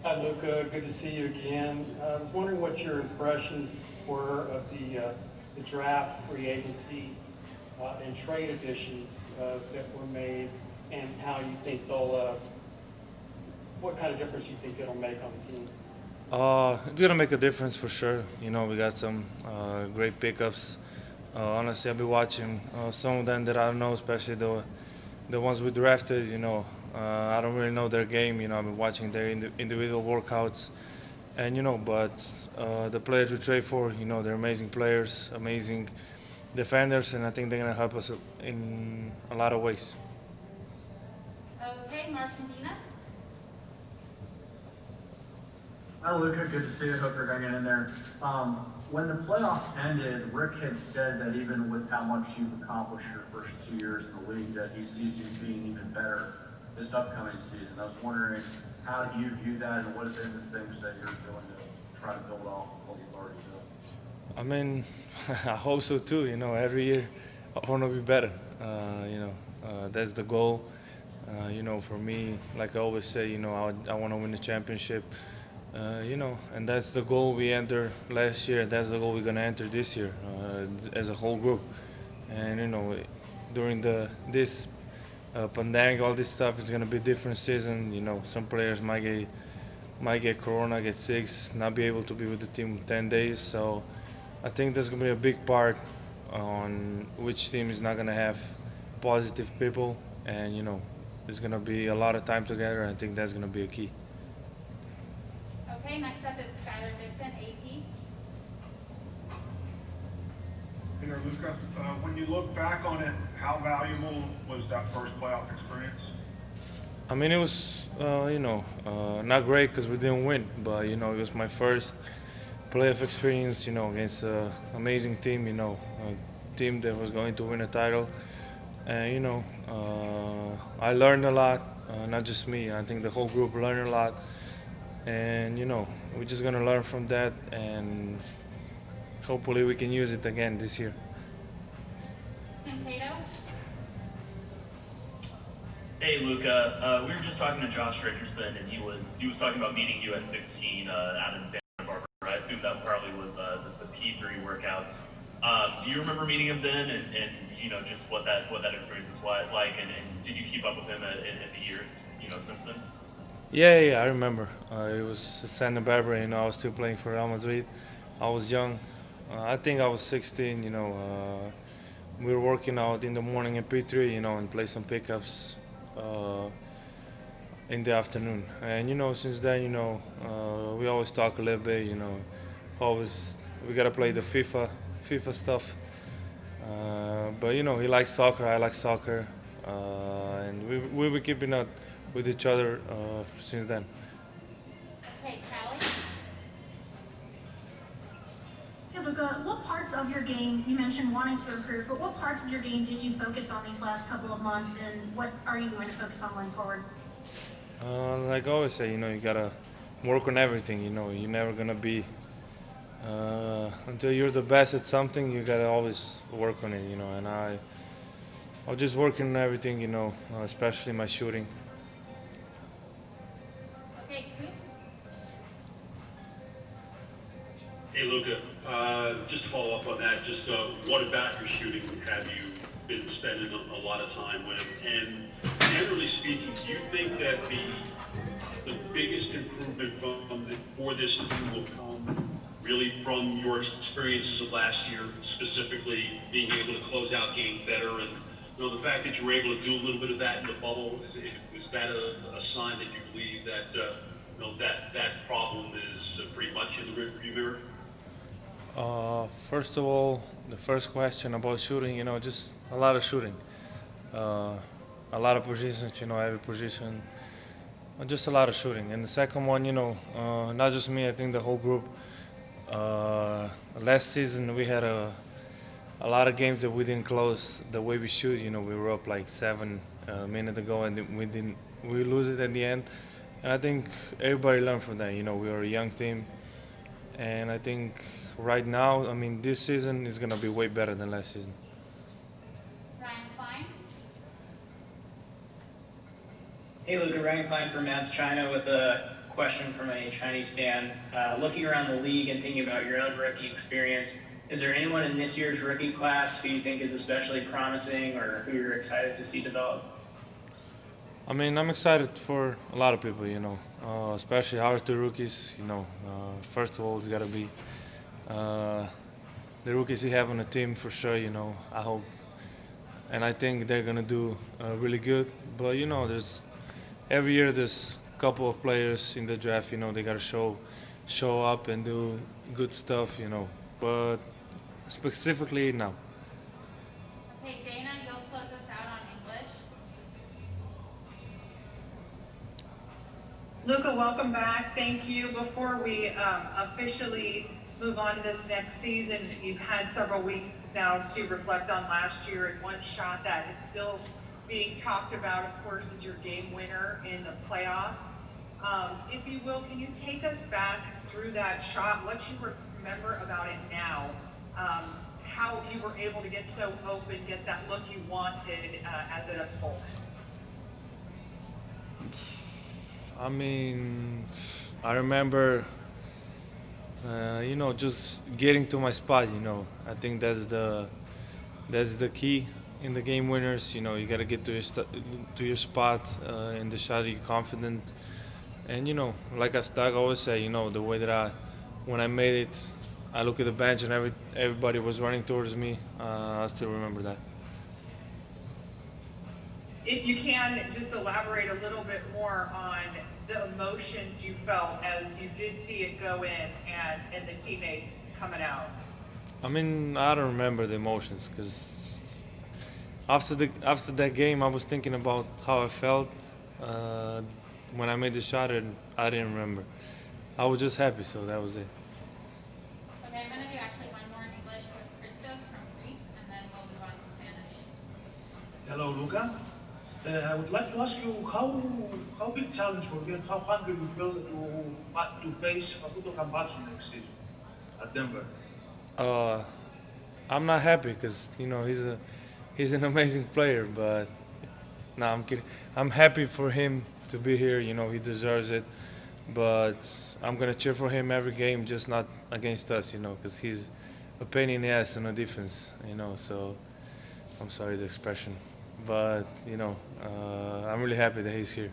Hi, Luka. Good to see you again. I was wondering what your impressions were of the draft, free agency, and trade additions that were made, and how you think what kind of difference you think it'll make on the team. It's gonna make a difference for sure. We got some great pickups. Honestly, I've been watching some of them that I don't know, especially the ones we drafted. I don't really know their game. I've been watching their individual workouts, and but the players we trade for, they're amazing players, amazing defenders, and I think they're gonna help us in a lot of ways. Okay, Marcelina. Hi, Luka. Good to see you. Hope you're hanging in there. When the playoffs ended, Rick had said that even with how much you've accomplished your first 2 years in the league, that he sees you being even better this upcoming season. I was wondering, how do you view that, and what have been the things that you're doing to try to build off of what you've already built? I mean, I hope so too. Every year I want to be better. That's the goal. For me, like I always say, I want to win the championship. And that's the goal we entered last year. That's the goal we're gonna enter this year as a whole group. And during this pandemic, all this stuff is gonna be a different season. Some players might get corona, get sick, not be able to be with the team 10 days. So I think there's gonna be a big part on which team is not gonna have positive people, and there's gonna be a lot of time together. And I think that's gonna be a key. Okay, next up is Skylar Dixon, AP. Hey there, Luka. When you look back on it, how valuable was that first playoff experience? I mean, it was, not great because we didn't win, but it was my first playoff experience, against an amazing team, a team that was going to win a title. And, I learned a lot, not just me. I think the whole group learned a lot. And, we're just going to learn from that, and hopefully we can use it again this year. Tim Cato. Hey Luca, we were just talking to Josh Richardson, and he was talking about meeting you at 16 out in Santa Barbara. I assume that probably was the P3 workouts. Do you remember meeting him then, and just what that experience is like, and did you keep up with him in the years since then? Yeah, I remember. It was at Santa Barbara. I was still playing for Real Madrid. I was young. I think I was 16. We were working out in the morning at P3, and play some pickups uh, in the afternoon. And since then, we always talk a little bit. Always we gotta play the FIFA stuff. But he likes soccer. I like soccer, and we were keeping up with each other since then. Okay, Callie. Hey Luca, what parts of your game, you mentioned wanting to improve, but what parts of your game did you focus on these last couple of months, and what are you going to focus on going forward? Like I always say, you gotta work on everything. You're never gonna be until you're the best at something. You gotta always work on it. And I'm just working on everything. Especially my shooting. Okay, Coop. Hey, Luka, just to follow up on that, just what about your shooting have you been spending a lot of time with? And generally speaking, do you think that the biggest improvement for this team will come really from your experiences of last year, specifically being able to close out games better, and the fact that you were able to do a little bit of that in the bubble, is that a sign that you believe that that problem is pretty much in the rearview mirror? First of all, the first question about shooting, just a lot of shooting. Uh, a lot of positions, every position, just a lot of shooting. And the second one, not just me, I think the whole group. Last season we had a lot of games that we didn't close the way we should. We were up like 7 minutes ago, and we lose it at the end. And I think everybody learned from that. We are a young team, and I think right now, I mean, this season is gonna be way better than last season. Ryan Klein. Hey Luca, Ryan Klein from Mavs China with a question from a Chinese fan. Looking around the league and thinking about your own rookie experience, is there anyone in this year's rookie class who you think is especially promising or who you're excited to see develop? I mean, I'm excited for a lot of people, especially our two rookies. First of all, it's got to be the rookies we have on the team for sure. I hope, and I think they're gonna do really good. But there's every year there's a couple of players in the draft. They gotta show up and do good stuff. But specifically now. Okay, Dana, you'll close us out on English. Luka, welcome back. Thank you. Before we officially move on to this next season, you've had several weeks now to reflect on last year, and one shot that is still being talked about, of course, is your game winner in the playoffs. If you will, can you take us back through that shot, what you remember about it now, how you were able to get so open, get that look you wanted as it unfolded? I mean, I remember, just getting to my spot. I think that's the key in the game winners. You got to get to your spot in the shot. You're confident, and like I always say, the way that when I made it, I look at the bench and everybody was running towards me. I still remember that. If you can just elaborate a little bit more on the emotions you felt as you did see it go in and the teammates coming out. I mean, I don't remember the emotions because after that game, I was thinking about how I felt when I made the shot, and I didn't remember. I was just happy, so that was it. Okay, I'm going to do actually one more in English with Christos from Greece, and then we'll move on to Spanish. Hello, Luka. I would like to ask you how big challenge for you and how hungry you feel to face Facundo Campazzo next season at Denver. I'm not happy because he's an amazing player, but no, I'm kidding. I'm happy for him to be here. He deserves it, but I'm gonna cheer for him every game, just not against us. Because he's a pain in the ass on the defense. So I'm sorry the expression. But I'm really happy that he's here.